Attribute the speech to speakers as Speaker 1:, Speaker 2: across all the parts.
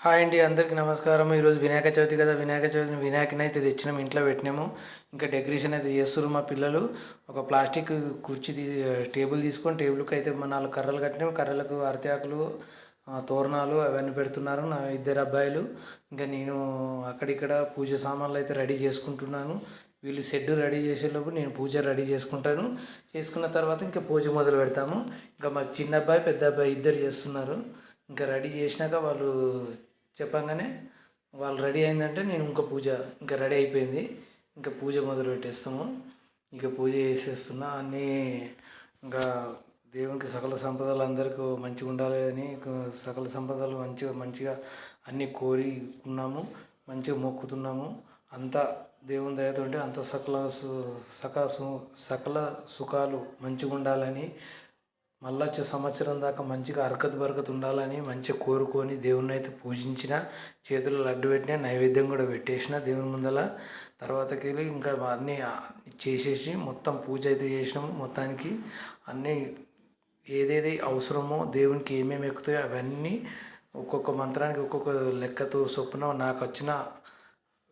Speaker 1: Hi అండి, అందరికీ నమస్కారం. ఈరోజు వినాయక చవితి కదా, వినాయక చవితిని వినాయకుని అయితే తెచ్చినాం, ఇంట్లో పెట్టినాము. ఇంకా డెకరేషన్ అయితే చేస్తున్నారు మా పిల్లలు. ఒక ప్లాస్టిక్ కుర్చీ టేబుల్ తీసుకొని టేబుల్కి అయితే మన 4 కర్రలు కట్టినాము. కర్రలకు అరటి ఆకులు, తోరణాలు అవన్నీ పెడుతున్నారు నా ఇద్దరు అబ్బాయిలు. ఇంకా నేను అక్కడిక్కడ పూజ సామాన్లు అయితే రెడీ చేసుకుంటున్నాను. వీళ్ళు షెడ్ రెడీ చేసేలోపు నేను పూజ రెడీ చేసుకుంటాను. చేసుకున్న తర్వాత ఇంకా పూజ మొదలు పెడతాము. ఇంకా మా చిన్న అబ్బాయి పెద్ద అబ్బాయి ఇద్దరు చేస్తున్నారు. ఇంకా రెడీ చేసినాక వాళ్ళు చెప్పంగానే వాళ్ళు రెడీ అయిందంటే నేను ఇంకా రెడీ అయిపోయింది. ఇంకా పూజ మొదలు పెట్టేస్తాము. ఇంకా పూజ చేసేస్తున్నా అన్నీ. ఇంకా దేవునికి సకల సంపదలు అందరికీ మంచిగా ఉండాలి అని సకల సంపదలు మంచిగా మంచిగా అన్నీ కోరుకున్నాము, మంచిగా మొక్కుతున్నాము. అంతా దేవుని దయతో అంత సకల సుఖాలు మంచిగా ఉండాలని, మళ్ళీ వచ్చే సంవత్సరం దాకా మంచిగా బరకత్ ఉండాలని మంచిగా కోరుకొని దేవుణ్ణి అయితే పూజించిన, చేతులు లడ్డు పెట్టిన, నైవేద్యం కూడా పెట్టేసిన దేవుని ముందల. తర్వాతకి వెళ్ళి ఇంకా అన్నీ చేసేసి మొత్తం పూజ అయితే చేసినాము. మొత్తానికి అన్నీ ఏదేది అవసరమో దేవునికి ఏమేమి ఎక్కుతాయో అవన్నీ ఒక్కొక్క మంత్రానికి ఒక్కొక్క లెక్కతో చొప్పున నాకు వచ్చిన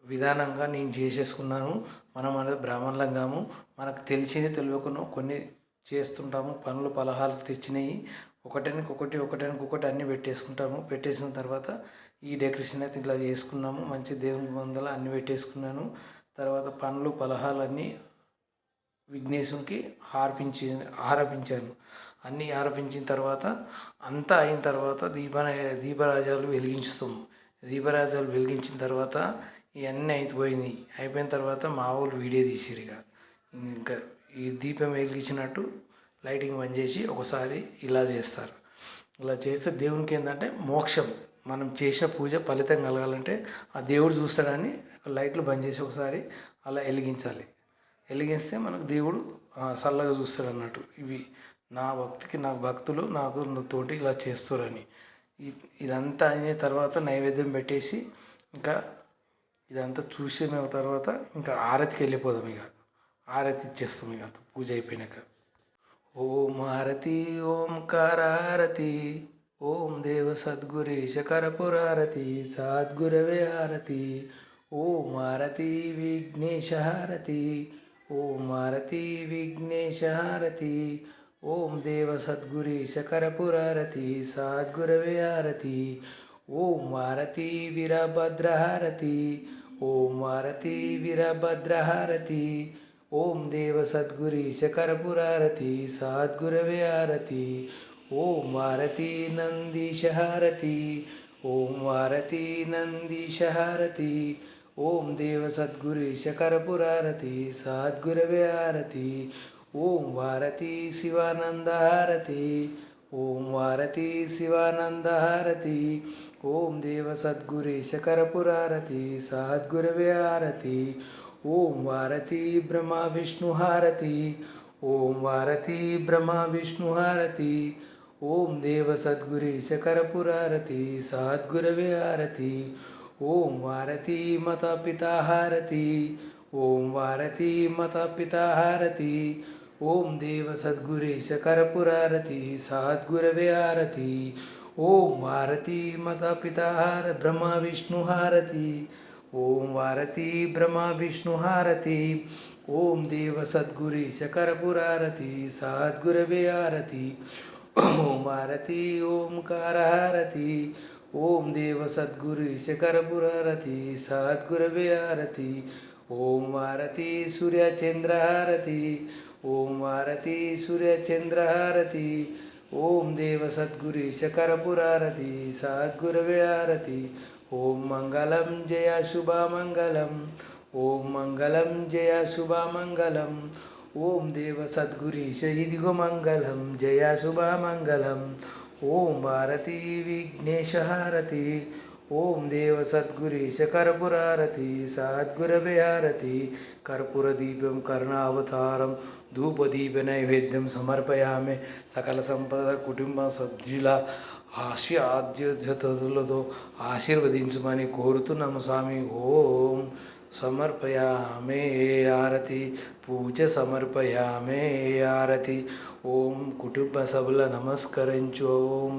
Speaker 1: విధానంగా నేను చేసేసుకున్నాను. మనం అనేది బ్రాహ్మణులంగాము, మనకు తెలిసింది తెలియకుండా కొన్ని చేస్తుంటాము. పనులు పలహారాలు తెచ్చినాయి ఒకటానికి అన్నీ పెట్టేసుకుంటాము. పెట్టేసిన తర్వాత ఈ డెకరేషన్ అయితే ఇట్లా చేసుకున్నాము. మంచి దేవుని ముందల అన్నీ పెట్టేసుకున్నాను. తర్వాత పండ్లు పలహారాలు అన్నీ విఘ్నేశునికి ఆరపించాను. అన్నీ ఆరపించిన తర్వాత అంతా అయిన తర్వాత దీపరాజాలు వెలిగించుతాము. దీపరాజాలు వెలిగించిన తర్వాత ఇవన్నీ అయిపోయిన తర్వాత మా వాళ్ళు వీడియో తీసిరు. ఇంకా ఈ దీపం వెలిగించినట్టు లైటింగ్ బంద్ చేసి ఒకసారి ఇలా చేస్తారు. ఇలా చేస్తే దేవునికి ఏంటంటే మోక్షం, మనం చేసిన పూజ ఫలితం కలగాలంటే ఆ దేవుడు చూస్తాడని లైట్లు బంద్ చేసి ఒకసారి అలా వెలిగించాలి. వెలిగిస్తే మనకు దేవుడు చల్లగా చూస్తాడు అన్నట్టు. ఇవి నాకు భక్తులు నాకు తోటి ఇలా చేస్తారని. ఇదంతా అయిన తర్వాత నైవేద్యం పెట్టేసి ఇంకా ఇదంతా చూసిన తర్వాత ఇంకా ఆరతికి వెళ్ళిపోదాం. ఆరతి ఇచ్చేస్తాం పూజ అయిపోయినాక. ఓం హారతి ఓంకార హారతి, ఓం దేవ సద్గురీశ కర్పూరారతి, సద్గురవే హారతి. ఓం హారతి విఘ్నేశ హారతి, ఓం హారతి విఘ్నేశ హారతి. ఓం దేవ సద్గురీశ కర్పూరారతి, సద్గురవే హారతి. ఓం హారతి వీరభద్ర హారతి, ఓం హారతి వీరభద్ర హారతి. ఓం దేవ సద్గురీశ కర్పూరారతి, సద్గురవే హారతి. ఓం హారతి నందీశ హారతి, ఓం హారతి నందీశ హారతి. ఓం దేవ సద్గురీశ కర్పూరారతి, సద్గురవే హారతి. ఓం హారతి శివానంద హారతి, ఓం హారతి శివానంద హారతి. ఓం దేవ సద్గురీశ కర్పూరారతి, సద్గురవే హారతి. ఓం హారతి బ్రహ్మ విష్ణు హారతి, ఓం హారతి బ్రహ్మ విష్ణు హారతి. ఓం దేవ సద్గురీశ కర్పూరారతి, సద్గురవే హారతి. ఓం హారతి మాతా పితా హారతి, ఓం హారతి మాతా పితా హారతి. ఓం దేవ సద్గురీశ కర్పూరారతి, సద్గురవే హారతి. ఓం హారతి మాతా పితా బ్రహ్మ విష్ణు హారతి, ఓం హారతి బ్రహ్మ విష్ణు హారతి. ఓం దేవ సద్గురీశ కర్పూరారతి, సద్గురవే హారతి. ఓం హారతి ఓంకార హారతి, ఓం దేవ సద్గురీశ కర్పూరారతి, సద్గురవే హారతి. ఓం హారతి సూర్యచంద్ర హారతి, ఓం హారతి సూర్యచంద్ర హారతి. ఓం దేవ సద్గురీశ కర్పూరారతి, సద్గురవే హారతి. ఓం మంగళం జయ శుభమంగళం, ఓం మంగళం జయ శుభమంగళం. ఓం దేవ సద్గురీశ ఇదిగో మంగళం, జయ శుభమంగళం. ఓం భారతి విఘ్నేశ హారతి, ఓం దేవ సద్గురీశ కర్పూరారతి, సద్గురవే హారతి. కర్పూర దీపం కరుణావతారం, ధూపదీప నైవేద్యం సమర్పయామి. సకల సంపద కుటుంబ సభ్యుల ఆశీర్వాద్యతలతో ఆశీర్వదించమని కోరుతున్నాము స్వామి. ఓం సమర్పయామే హారతి, పూజ సమర్పయామే హారతి. ఓం కుటుంబ సభ్యుల నమస్కరించు. ఓం